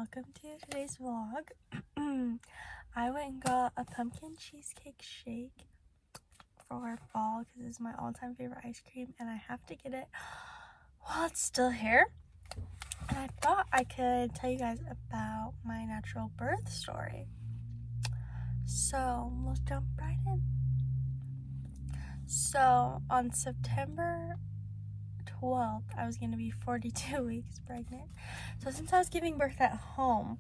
welcome to today's vlog. I went and got a pumpkin cheesecake shake for fall because it's my all-time favorite ice cream and I have to get it while it's still here. And I thought I could tell you guys about my natural birth story. So let's jump right in. So on September 12th, I was going to be 42 weeks pregnant. So since I was giving birth at home,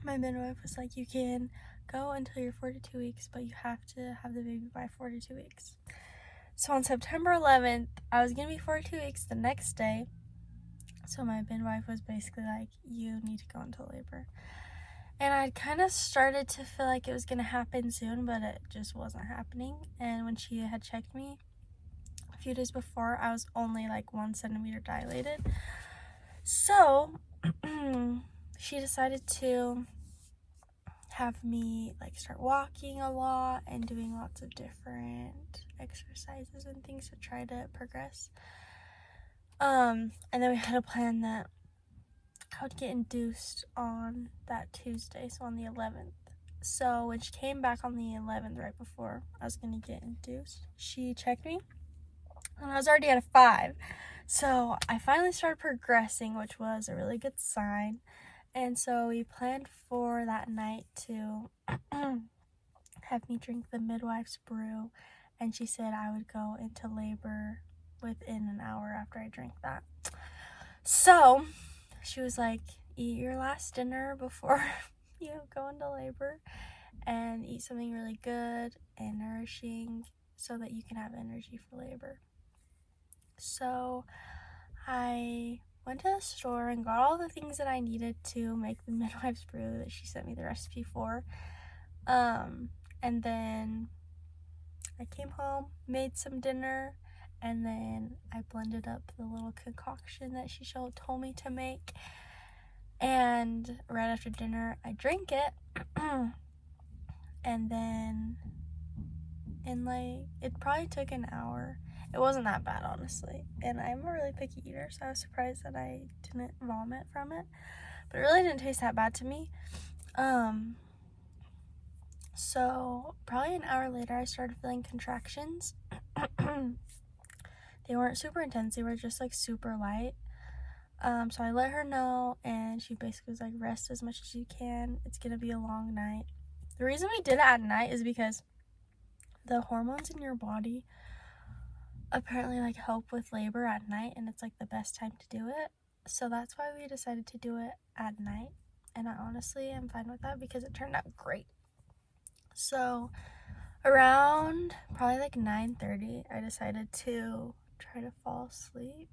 my midwife was like, you can go until you're 42 weeks, but you have to have the baby by 42 weeks. So on September 11th, I was going to be 42 weeks the next day. So my midwife was basically like, you need to go into labor. And I kind of started to feel like it was going to happen soon, but it just wasn't happening. And when she had checked me a few days before, I was only like 1 centimeter dilated. So she decided to have me like start walking a lot and doing lots of different exercises and things to try to progress. And then we had a plan that I would get induced on that Tuesday, so on the 11th. So when she came back on the 11th, right before I was going to get induced, she checked me and I was already at a 5. So I finally started progressing, which was a really good sign. And so we planned for that night to have me drink the midwife's brew. And she said I would go into labor within an hour after I drank that. So she was like, eat your last dinner before you go into labor and eat something really good and nourishing so that you can have energy for labor. So I went to the store and got all the things that I needed to make the midwife's brew that she sent me the recipe for. And then I came home, made some dinner, and then I blended up the little concoction that she told me to make. And right after dinner, I drank it. And then it probably took an hour. It wasn't that bad, honestly. And I'm a really picky eater, so I was surprised that I didn't vomit from it. But it really didn't taste that bad to me. So probably an hour later, I started feeling contractions. They weren't super intense. They were just like super light. So I let her know, and she basically was like, rest as much as you can. It's going to be a long night. The reason we did it at night is because the hormones in your body apparently like help with labor at night, and it's like the best time to do it. So that's why we decided to do it at night, and I honestly am fine with that because it turned out great. So around probably like 9:30, I decided to try to fall asleep.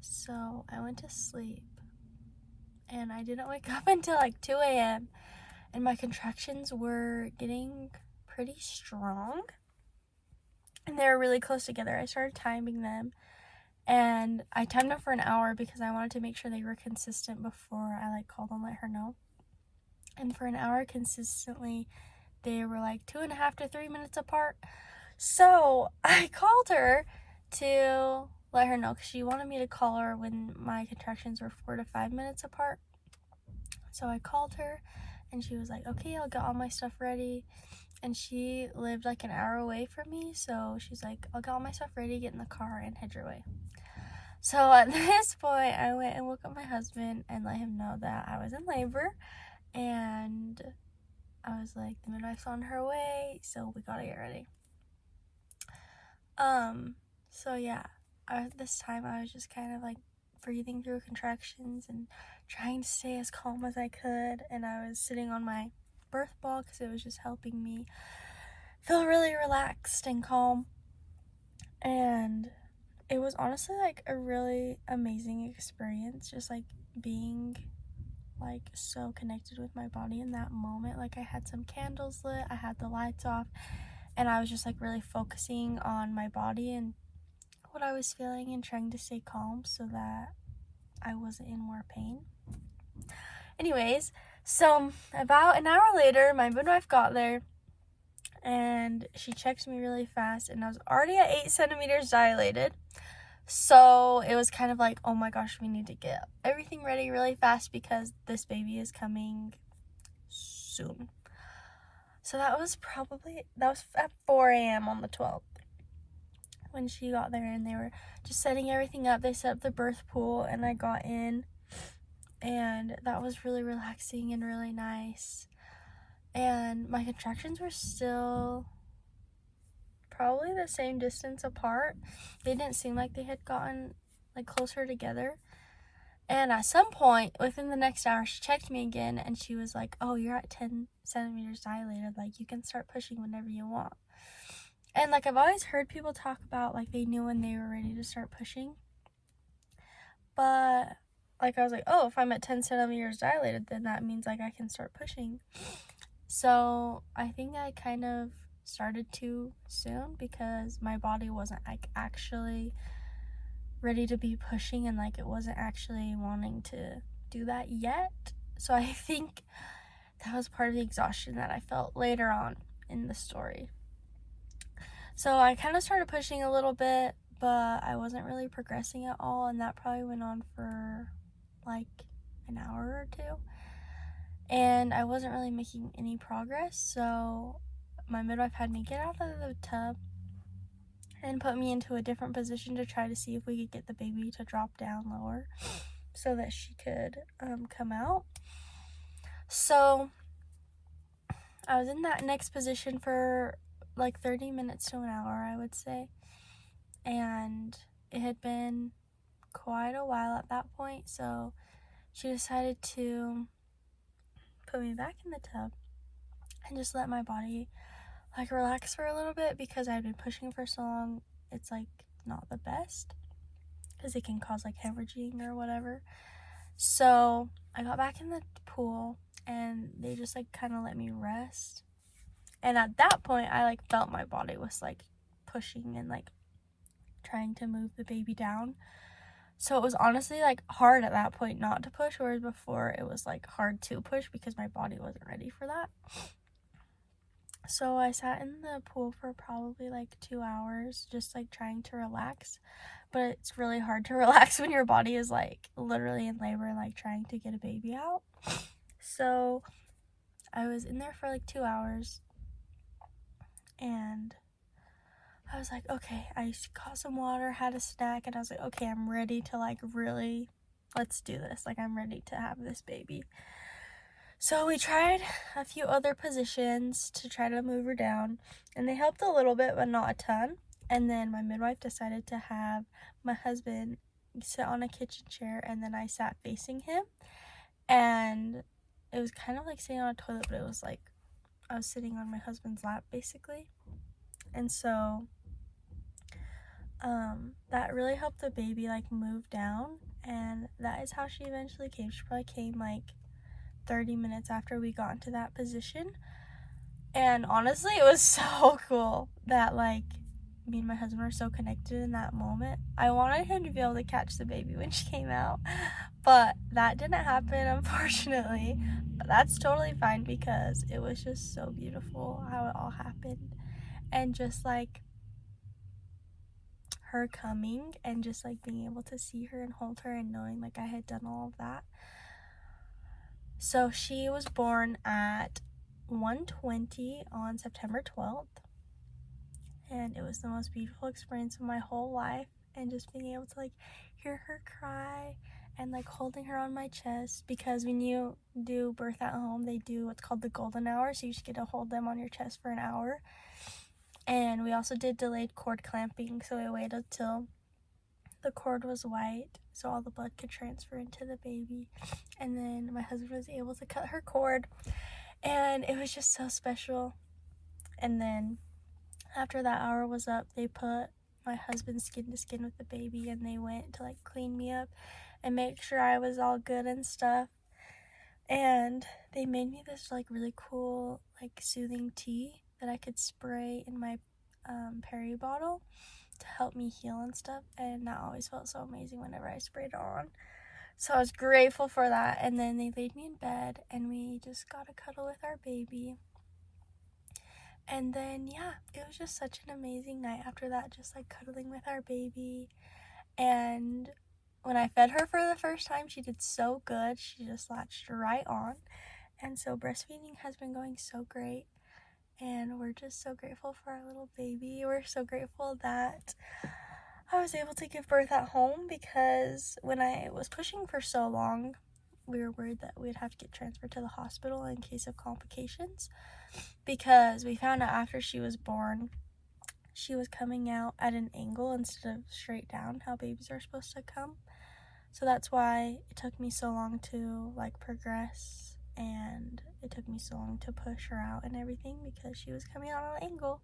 So I went to sleep and I didn't wake up until like 2 a.m. and my contractions were getting pretty strong. And they were really close together. I started timing them, and I timed them for an hour because I wanted to make sure they were consistent before I like called and let her know. And for an hour consistently, they were like 2.5 to 3 minutes apart. So I called her to let her know because she wanted me to call her when my contractions were 4 to 5 minutes apart. So I called her and she was like, okay, I'll get all my stuff ready. And she lived like an hour away from me, so she's like, I'll get all my stuff ready, get in the car, and head your way. So at this point, I went and woke up my husband and let him know that I was in labor, and I was like, the midwife's on her way, so we gotta get ready. So yeah, this time I was just kind of like breathing through contractions and trying to stay as calm as I could, and I was sitting on my birth ball because it was just helping me feel really relaxed and calm. And it was honestly like a really amazing experience, just like being like so connected with my body in that moment. Like I had some candles lit, I had the lights off, and I was just like really focusing on my body and what I was feeling and trying to stay calm so that I wasn't in more pain. Anyways, so about an hour later, my midwife got there and she checked me really fast, and I was already at 8 centimeters dilated. So it was kind of like, oh my gosh, we need to get everything ready really fast because this baby is coming soon. So that was at 4 a.m. on the 12th when she got there, and they were just setting everything up. They set up the birth pool, and I got in, and that was really relaxing and really nice. And my contractions were still probably the same distance apart. They didn't seem like they had gotten like closer together. And at some point within the next hour, she checked me again, and she was like, oh, you're at 10 centimeters dilated. Like, you can start pushing whenever you want. And like, I've always heard people talk about like they knew when they were ready to start pushing. But like, I was like, oh, if I'm at 10 centimeters dilated, then that means like I can start pushing. So I think I kind of started too soon because my body wasn't like actually ready to be pushing, and like it wasn't actually wanting to do that yet. So I think that was part of the exhaustion that I felt later on in the story. So I kind of started pushing a little bit, but I wasn't really progressing at all, and that probably went on for like an hour or two. And I wasn't really making any progress, so my midwife had me get out of the tub and put me into a different position to try to see if we could get the baby to drop down lower so that she could come out. So I was in that next position for like 30 minutes to an hour, I would say. And it had been quite a while at that point, so she decided to put me back in the tub and just let my body like relax for a little bit because I had been pushing for so long. It's like not the best because it can cause like hemorrhaging or whatever. So I got back in the pool and they just like kind of let me rest. And at that point I like felt my body was like pushing and like trying to move the baby down. So it was honestly like hard at that point not to push, whereas before it was like hard to push because my body wasn't ready for that. So I sat in the pool for probably like 2 hours just like trying to relax, but it's really hard to relax when your body is like literally in labor and like trying to get a baby out. So I was in there for like 2 hours, and I was like, okay, I got some water, had a snack, and I was like, okay, I'm ready to like really, let's do this. Like, I'm ready to have this baby. So we tried a few other positions to try to move her down, and they helped a little bit, but not a ton. And then my midwife decided to have my husband sit on a kitchen chair, and then I sat facing him. And it was kind of like sitting on a toilet, but it was like I was sitting on my husband's lap, basically. And so that really helped the baby like move down, and that is how she eventually came. She probably came like 30 minutes after we got into that position. And honestly, it was so cool that like me and my husband were so connected in that moment. I wanted him to be able to catch the baby when she came out, but that didn't happen, unfortunately. But that's totally fine because it was just so beautiful how it all happened. And just like her coming and just like being able to see her and hold her and knowing like I had done all of that. So she was born at 1:20 on September 12th, and it was the most beautiful experience of my whole life. And just being able to like hear her cry and like holding her on my chest, because when you do birth at home, they do what's called the golden hour, so you just get to hold them on your chest for an hour. And we also did delayed cord clamping, so we waited till the cord was white so all the blood could transfer into the baby, and then my husband was able to cut her cord, and it was just so special. And then after that hour was up, they put my husband skin to skin with the baby, and they went to like clean me up and make sure I was all good and stuff. And they made me this like really cool like soothing tea that I could spray in my peri bottle to help me heal and stuff, and that always felt so amazing whenever I sprayed it on. So I was grateful for that. And then they laid me in bed and we just got a cuddle with our baby. And then yeah, it was just such an amazing night after that, just like cuddling with our baby And when I fed her for the first time, she did so good. She just latched right on. And so breastfeeding has been going so great. And we're just so grateful for our little baby. We're so grateful that I was able to give birth at home, because when I was pushing for so long, we were worried that we'd have to get transferred to the hospital in case of complications, because we found out after she was born, she was coming out at an angle instead of straight down, how babies are supposed to come. So that's why it took me so long to progress, and it took me so long to push her out and everything, because she was coming out on an angle.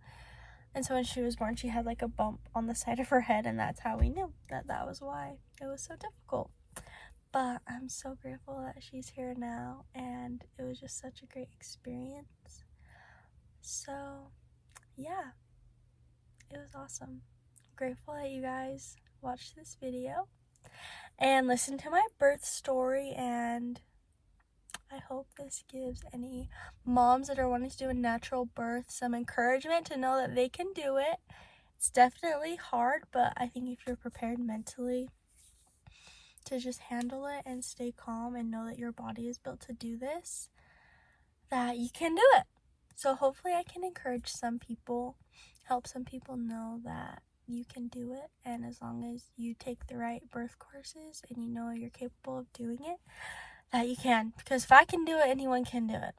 And so when she was born, she had a bump on the side of her head, and that's how we knew that was why it was so difficult. But I'm so grateful that she's here now, and it was just such a great experience. So yeah, it was awesome. Grateful that you guys watched this video and listened to my birth story, and I hope this gives any moms that are wanting to do a natural birth some encouragement to know that they can do it. It's definitely hard, but I think if you're prepared mentally to just handle it and stay calm and know that your body is built to do this, that you can do it. So hopefully I can encourage some people, help some people know that you can do it, and as long as you take the right birth courses and you know you're capable of doing it, that you can. Because if I can do it, anyone can do it.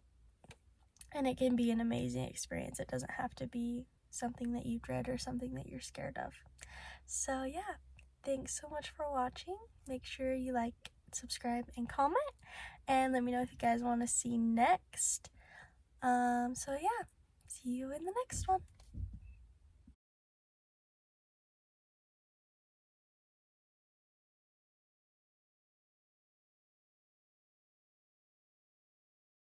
And it can be an amazing experience. It doesn't have to be something that you dread or something that you're scared of. So yeah, thanks so much for watching. Make sure you like, subscribe, and comment, and let me know if you guys want to see next. So yeah, see you in the next one.